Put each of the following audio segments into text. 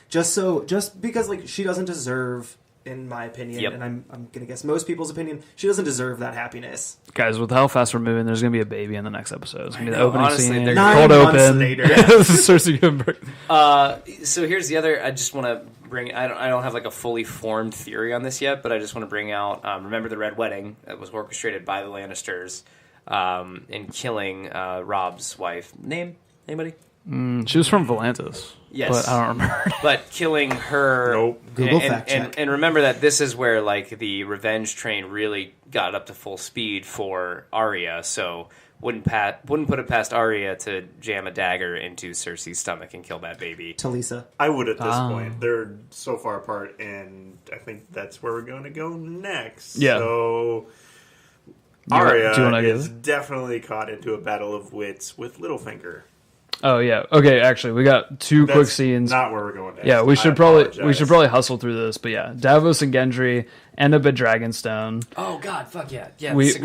just because like she doesn't deserve, in my opinion, and I'm gonna guess most people's opinion, she doesn't deserve that happiness. Guys, with how fast we're moving, there's gonna be a baby in the next episode. It's gonna be the opening scene. 9 months later. This is Cersei giving birth. So here's the other. I just want to bring. I don't have like a fully formed theory on this yet, but I just want to bring out. Remember the Red Wedding that was orchestrated by the Lannisters in killing Robb's wife. Name anybody? She was from Volantis. Yes, but I don't remember. But killing her. Nope. Google fact check. And remember that this is where like the revenge train really got up to full speed for Arya. So wouldn't put it past Arya to jam a dagger into Cersei's stomach and kill that baby. Talisa. I would at this point. They're so far apart, and I think that's where we're going to go next. Yeah. So Arya is definitely caught into a battle of wits with Littlefinger. Oh yeah. Okay. Actually, we got two quick scenes. Not where we're going next. Yeah, we should probably hustle through this. But yeah, Davos and Gendry end up at Dragonstone. Oh God, fuck yeah, yeah. We see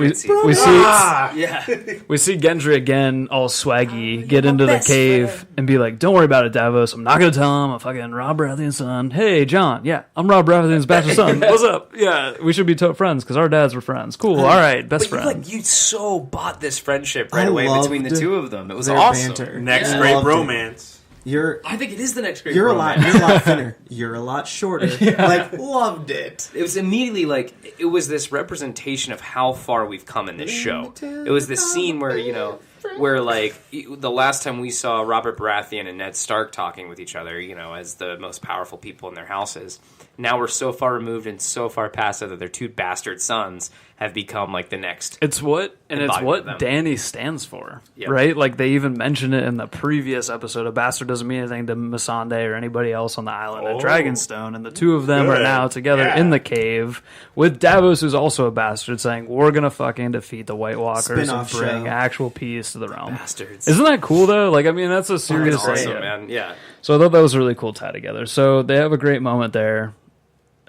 Gendry again, all swaggy, get into the cave and be like, "Don't worry about it, Davos. I'm not gonna tell him. I'm fucking Rob Baratheon's son. Hey, John. Yeah, I'm Rob Baratheon's bastard son. What's up? Yeah, we should be friends because our dads were friends. Cool. All right, best friends. You so bought this friendship right away between the two of them. It was awesome. Banter. Next great romance. I think it is the next great You're romance. You're a lot thinner. You're a lot shorter. Like, loved it. It was immediately like, it was this representation of how far we've come in this show. It was this scene where, where like, the last time we saw Robert Baratheon and Ned Stark talking with each other, as the most powerful people in their houses. Now we're so far removed and so far past it that their two bastard sons have become like the next. It's what Dany stands for, right? Like they even mentioned it in the previous episode. A bastard doesn't mean anything to Missandei or anybody else on the island at Dragonstone, and the two of them are now together in the cave with Davos, who's also a bastard, saying we're gonna fucking defeat the White Walkers and bring actual peace to the realm. Bastards. Isn't that cool though? Like I mean, that's a serious awesome, man. Yeah. So I thought that was a really cool tie together. So they have a great moment there.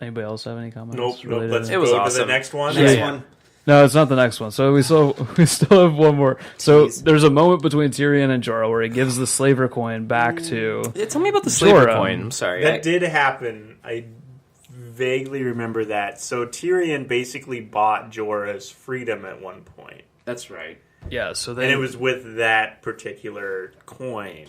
Anybody else have any comments? Nope. Let's go to the next one. No, it's not the next one. So we still have one more. So there's a moment between Tyrion and Jorah where he gives the slaver coin back to. Yeah, tell me about the slaver coin. I'm sorry. That did happen. I vaguely remember that. So Tyrion basically bought Jorah's freedom at one point. That's right. Yeah. So and it was with that particular coin.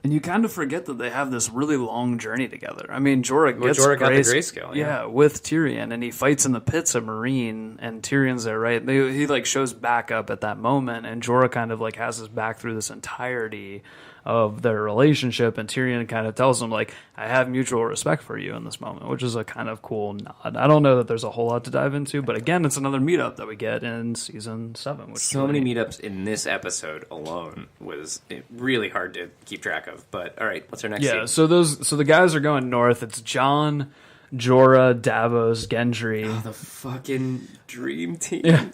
And you kind of forget that they have this really long journey together. I mean, Jorah got the grayscale. Yeah, with Tyrion, and he fights in the pits of Meereen, and Tyrion's there, right? He like shows back up at that moment, and Jorah kind of like has his back through this entirety of their relationship, and Tyrion kind of tells him like, I have mutual respect for you in this moment, which is a kind of cool nod. I don't know that there's a whole lot to dive into, but again, it's another meetup that we get in season 7. Which so many meetups in this episode alone was really hard to keep track of. But all right, what's our next scene? So the guys are going north. It's Jon, Jorah, Davos, Gendry. Oh, the fucking dream team. Yeah.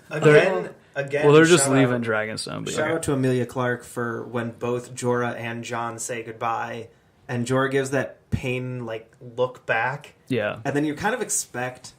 Again, well, they're just leaving Dragonstone. But shout out to Emilia Clarke for when both Jorah and Jon say goodbye, and Jorah gives that pain like look back. Yeah, and then you kind of expect.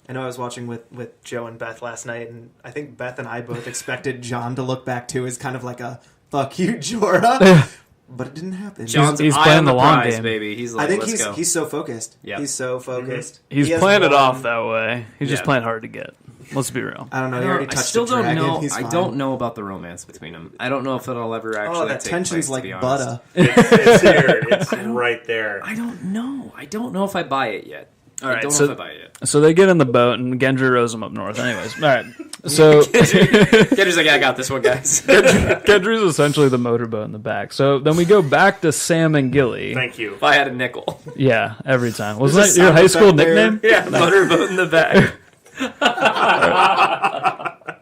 I know I was watching with Joe and Beth last night, and I think Beth and I both expected Jon to look back too as kind of like a "fuck you, Jorah," but it didn't happen. Jon's he's playing the long game, baby. He's like, I think he's so focused. Yeah, he's so focused. Mm-hmm. He's playing it off that way. He's just playing hard to get. Let's be real. I don't know. He already touched I still the dragon. don't know. I don't know about the romance between them. I don't know if it'll ever actually. Oh, that tension's like butter. It's here. It's right there. I don't know. I don't know if I buy it yet. All right, I don't know if I buy it yet. So they get in the boat, and Gendry rows them up north. Anyways, all right. So Gendry's like, I got this one, guys. Gendry's essentially the motorboat in the back. So then we go back to Sam and Gilly. Thank you. If I had a nickel. Yeah, every time. Wasn't that your high school nickname? Yeah, motorboat in the back.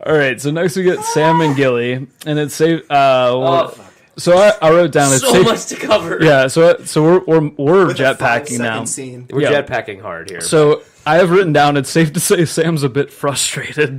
All right, so next we get Sam and Gilly, and it's safe. So I wrote down it's so much to cover. Yeah, so we're jetpacking now. Scene. We're jetpacking hard here. So I have written down it's safe to say Sam's a bit frustrated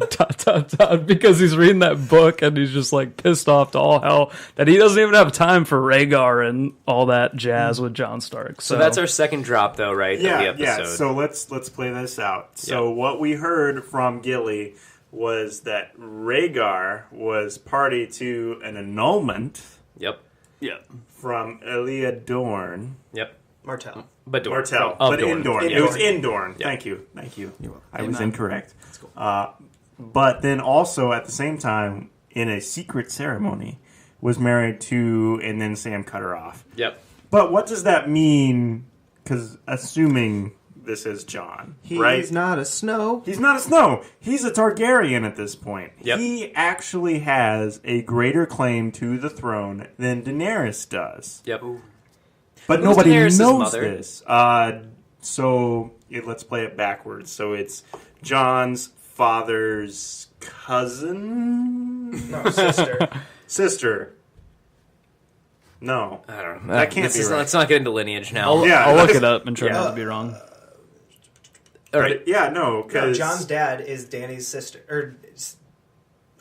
because he's reading that book and he's just like pissed off to all hell that he doesn't even have time for Rhaegar and all that jazz with Jon Stark. So that's our second drop, though, right? Yeah. So let's play this out. So what we heard from Gilly was that Rhaegar was party to an annulment. Yep. Yeah. from Elia Dorn. Yep. Martell. But Dorn. Martell, Of but Dorn. Indorn. It was Indorn. Yeah. Thank you. You're welcome. I was Amen. incorrect. That's cool. But then also at the same time, in a secret ceremony, was married to, and then Sam cut her off. Yep. But what does that mean? Because assuming this is Jon, right? He's not a Snow. He's not a Snow. He's a Targaryen at this point. Yep. He actually has a greater claim to the throne than Daenerys does. Yep. But Who's nobody Daenerys' knows mother? this. Let's play it backwards. So it's Jon's father's cousin? No, sister. Sister. No. I don't know. That can't be right. Let's not get into lineage now. Yeah, I'll look that's- it up and try Yeah. not to be wrong. All right. Yeah, no, No, because John's dad is Danny's sister.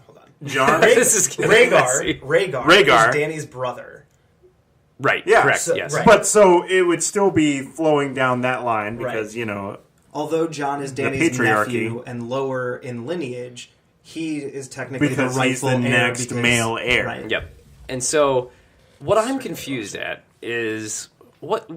Hold on. John. This is getting messy. Rhaegar is Danny's brother. Right. Yeah. Correct. So- yes. right. But so it would still be flowing down that line because, Right. you know, Although John is Danny's patriarchy. nephew and lower in lineage, he is technically because the he's rightful the heir next because- male heir. Right. Yep. And so, what I'm confused at is what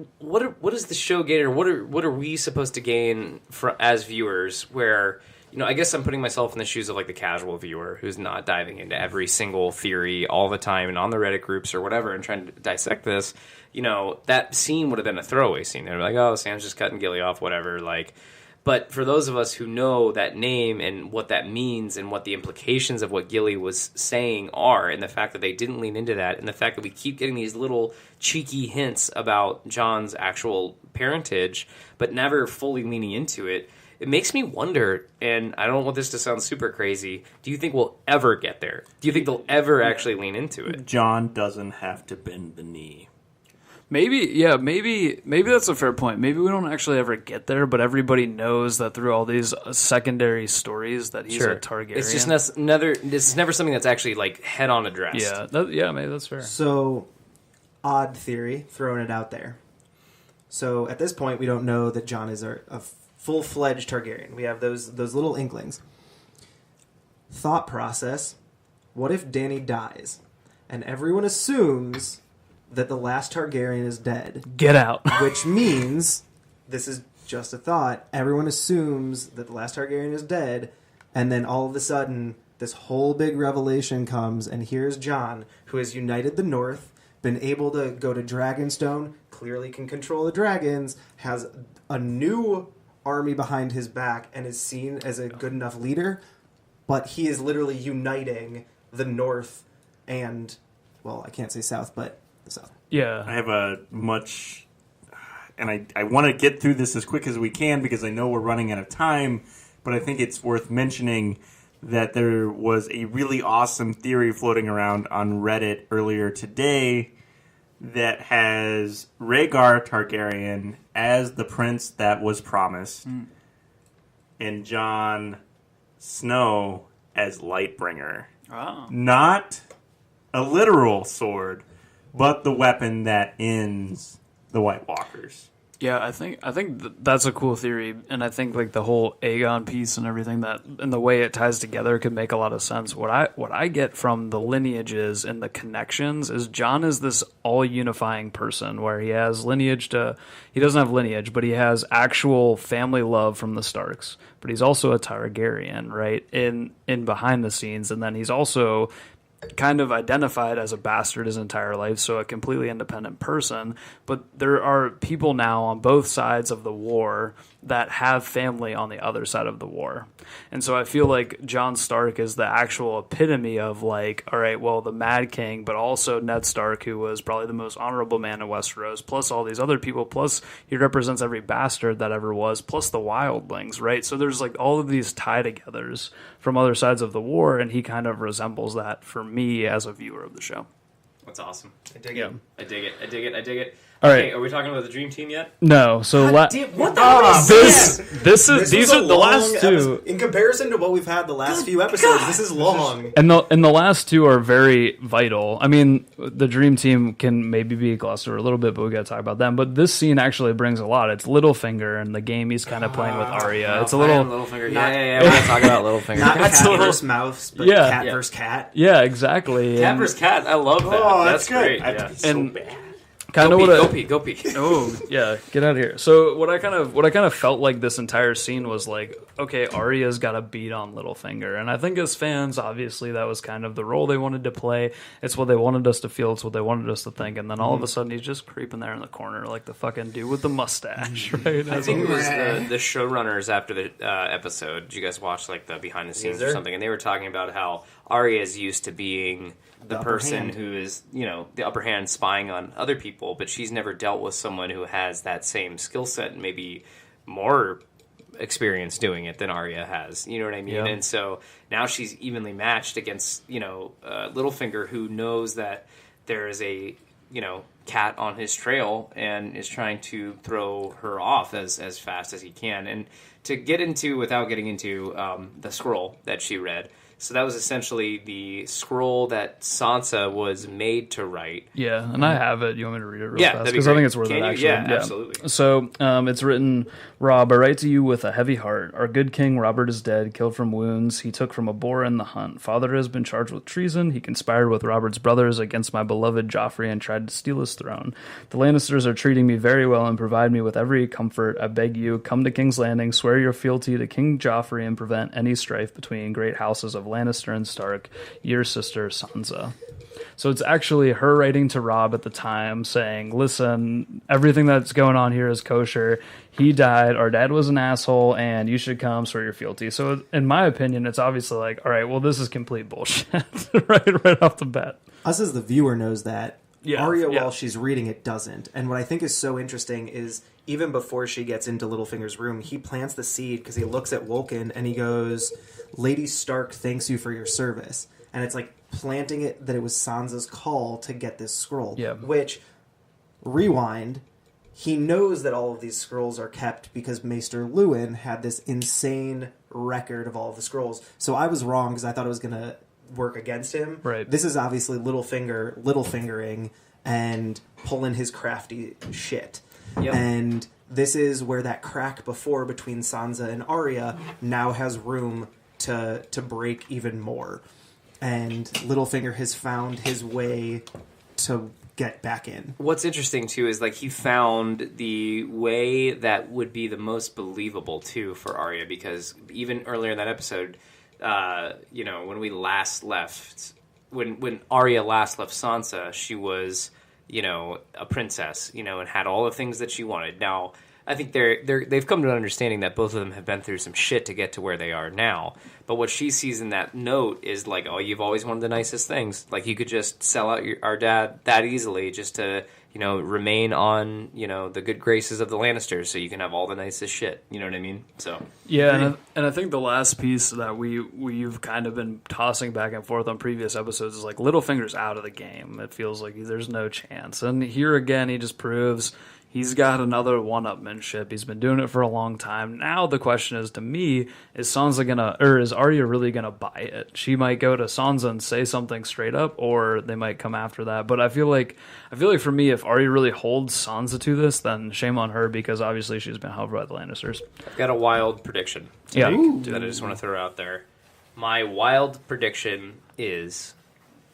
is the show gain, or what are we supposed to gain as viewers? Where, you know, I guess I'm putting myself in the shoes of like the casual viewer who's not diving into every single theory all the time and on the Reddit groups or whatever and trying to dissect this. You know, that scene would have been a throwaway scene. They're like, oh, Sam's just cutting Gilly off, whatever. Like, but for those of us who know that name and what that means and what the implications of what Gilly was saying are, and the fact that they didn't lean into that, and the fact that we keep getting these little cheeky hints about Jon's actual parentage, but never fully leaning into it, it makes me wonder, and I don't want this to sound super crazy, do you think we'll ever get there? Do you think they'll ever actually lean into it? Jon doesn't have to bend the knee. Maybe that's a fair point. Maybe we don't actually ever get there, but everybody knows that through all these secondary stories that he's a Targaryen. It's just this is never something that's actually like head on addressed. Yeah, maybe that's fair. So, odd theory, throwing it out there. So at this point, we don't know that Jon is a full-fledged Targaryen. We have those little inklings. Thought process: what if Dany dies, and everyone assumes that the last Targaryen is dead? Get out. Which means, this is just a thought, everyone assumes that the last Targaryen is dead, and then all of a sudden, this whole big revelation comes, and here's Jon, who has united the North, been able to go to Dragonstone, clearly can control the dragons, has a new army behind his back, and is seen as a good enough leader, but he is literally uniting the North and, well, I can't say South, but the South. Yeah. I have a much, and I want to get through this as quick as we can because I know we're running out of time, but I think it's worth mentioning that there was a really awesome theory floating around on Reddit earlier today that has Rhaegar Targaryen as the prince that was promised, and Jon Snow as Lightbringer. Oh. Not a literal sword, but the weapon that ends the White Walkers. Yeah, I think that's a cool theory, and I think like the whole Aegon piece and everything that and the way it ties together could make a lot of sense. What I get from the lineages and the connections is Jon is this all unifying person where he has he doesn't have lineage, but he has actual family love from the Starks. But he's also a Targaryen, right? In behind the scenes, and then he's also kind of identified as a bastard his entire life, so a completely independent person. But there are people now on both sides of the war that have family on the other side of the war. And so I feel like Jon Stark is the actual epitome of like, all right, well, the Mad King, but also Ned Stark, who was probably the most honorable man in Westeros, plus all these other people, plus he represents every bastard that ever was, plus the wildlings, right? So there's like all of these tie-togethers from other sides of the war, and he kind of resembles that for me as a viewer of the show. That's awesome. I dig Yeah. it. I dig it. All right. Okay, are we talking about the Dream Team yet? No. So What the these are the last two. In comparison to what we've had the last few episodes, this is long. And the last two are very vital. I mean, the Dream Team can maybe be glossed over a little bit, but we got to talk about them. But this scene actually brings a lot. It's Littlefinger and the game he's kind of playing with Arya. It's a little Littlefinger. Yeah. We're gonna talk about Littlefinger. Not cat versus mouse, but cat versus cat. Yeah, exactly. Cat versus cat. I love that. Oh, that's good. great. I'd Yeah. be so bad. Kind of Go pee. Oh yeah, get out of here. So what I kind of felt like this entire scene was like, okay, Arya's got to beat on Littlefinger, and I think as fans, obviously that was kind of the role they wanted to play. It's what they wanted us to feel. It's what they wanted us to think. And then all of a sudden, he's just creeping there in the corner like the fucking dude with the mustache, right? I think it was the showrunners after the episode. Did you guys watch like the behind the scenes or something? And they were talking about how Arya is used to being the person who is, the upper hand spying on other people, but she's never dealt with someone who has that same skill set and maybe more experience doing it than Arya has. You know what I mean? Yeah. And so now she's evenly matched against, Littlefinger, who knows that there is a, cat on his trail and is trying to throw her off as fast as he can. And to get into, without getting into the scroll that she read, so that was essentially the scroll that Sansa was made to write. Yeah, and I have it. You want me to read it real fast? That'd be Because I great. think it's worth Can it, you? actually. Yeah, absolutely. So it's written, Rob, I write to you with a heavy heart. Our good king Robert is dead, killed from wounds he took from a boar in the hunt. Father has been charged with treason. He conspired with Robert's brothers against my beloved Joffrey and tried to steal his throne. The Lannisters are treating me very well and provide me with every comfort. I beg you, come to King's Landing, swear your fealty to King Joffrey, and prevent any strife between great houses of Lannister and Stark, your sister Sansa. So it's actually her writing to Rob at the time saying, listen, everything that's going on here is kosher. He died. Our dad was an asshole, and you should come swear your fealty. So in my opinion, it's obviously like, all right, well, this is complete bullshit right off the bat. Us as the viewer knows that. Yeah, Arya, yeah. while she's reading it, doesn't. And what I think is so interesting is even before she gets into Littlefinger's room, he plants the seed because he looks at Woken and he goes, Lady Stark thanks you for your service. And it's like planting it that it was Sansa's call to get this scroll. Yeah. Which, rewind, he knows that all of these scrolls are kept because Maester Luwin had this insane record of all of the scrolls. So I was wrong because I thought it was going to work against him. Right. This is obviously Littlefingering and pulling his crafty shit. Yep. And this is where that crack before between Sansa and Arya now has room to break even more. And Littlefinger has found his way to get back in. What's interesting too is like he found the way that would be the most believable too for Arya, because even earlier in that episode, when we last left, when Arya last left Sansa, she was, a princess, and had all the things that she wanted. Now, I think they've come to an understanding that both of them have been through some shit to get to where they are now. But what she sees in that note is like, oh, you've always wanted the nicest things. Like you could just sell out our dad that easily just to, remain on, the good graces of the Lannisters so you can have all the nicest shit. You know what I mean? So Yeah, and I think the last piece that we've kind of been tossing back and forth on previous episodes is like Littlefinger's out of the game. It feels like there's no chance. And here again, he just proves he's got another one-upmanship. He's been doing it for a long time. Now the question is, to me, is Arya really gonna buy it? She might go to Sansa and say something straight up, or they might come after that. But I feel like for me, if Arya really holds Sansa to this, then shame on her, because obviously she's been helped by the Lannisters. I've got a wild prediction to Yeah. make that I just want to throw out there. My wild prediction is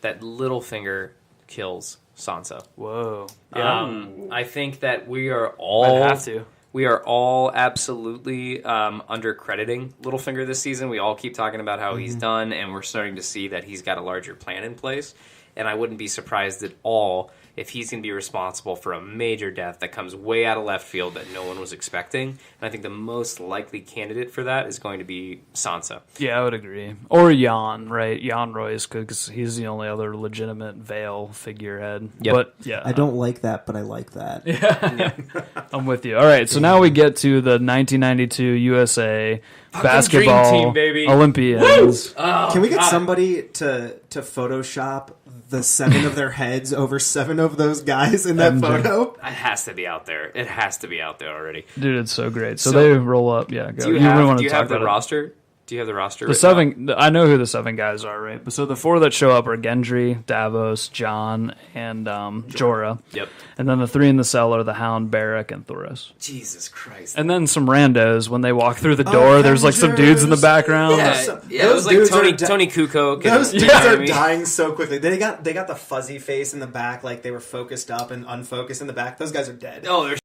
that Littlefinger kills Sansa. Whoa. I think that we are I'd all have to. We are all absolutely undercrediting Littlefinger this season. We all keep talking about how he's done, and we're starting to see that he's got a larger plan in place. And I wouldn't be surprised at all if he's going to be responsible for a major death that comes way out of left field that no one was expecting. And I think the most likely candidate for that is going to be Sansa. Yeah, I would agree. Or Jan, right? Jan Royce, because he's the only other legitimate Vale figurehead. Yep. But yeah, I don't like that, but I like that. I'm with you. All right, so now we get to the 1992 USA basketball Dream Team, baby. Olympians. Can we get somebody to Photoshop the 7 of their heads over 7 of those guys in that photo. It has to be out there. It has to be out there already. Dude, it's so great. So they roll up. Yeah, go. Do you have the roster? Do you have the roster? The 7, I know who the 7 guys are, right? But so the 4 that show up are Gendry, Davos, Jon, and Jorah. Yep. And then the 3 in the cell are the Hound, Beric, and Thoros. Jesus Christ. And then some randos when they walk through the door. There's like some dudes in the background. Yeah, it was like Tony Kukoc. Those dudes are dying so quickly. They got the fuzzy face in the back, like they were focused up and unfocused in the back. Those guys are dead. Oh, they're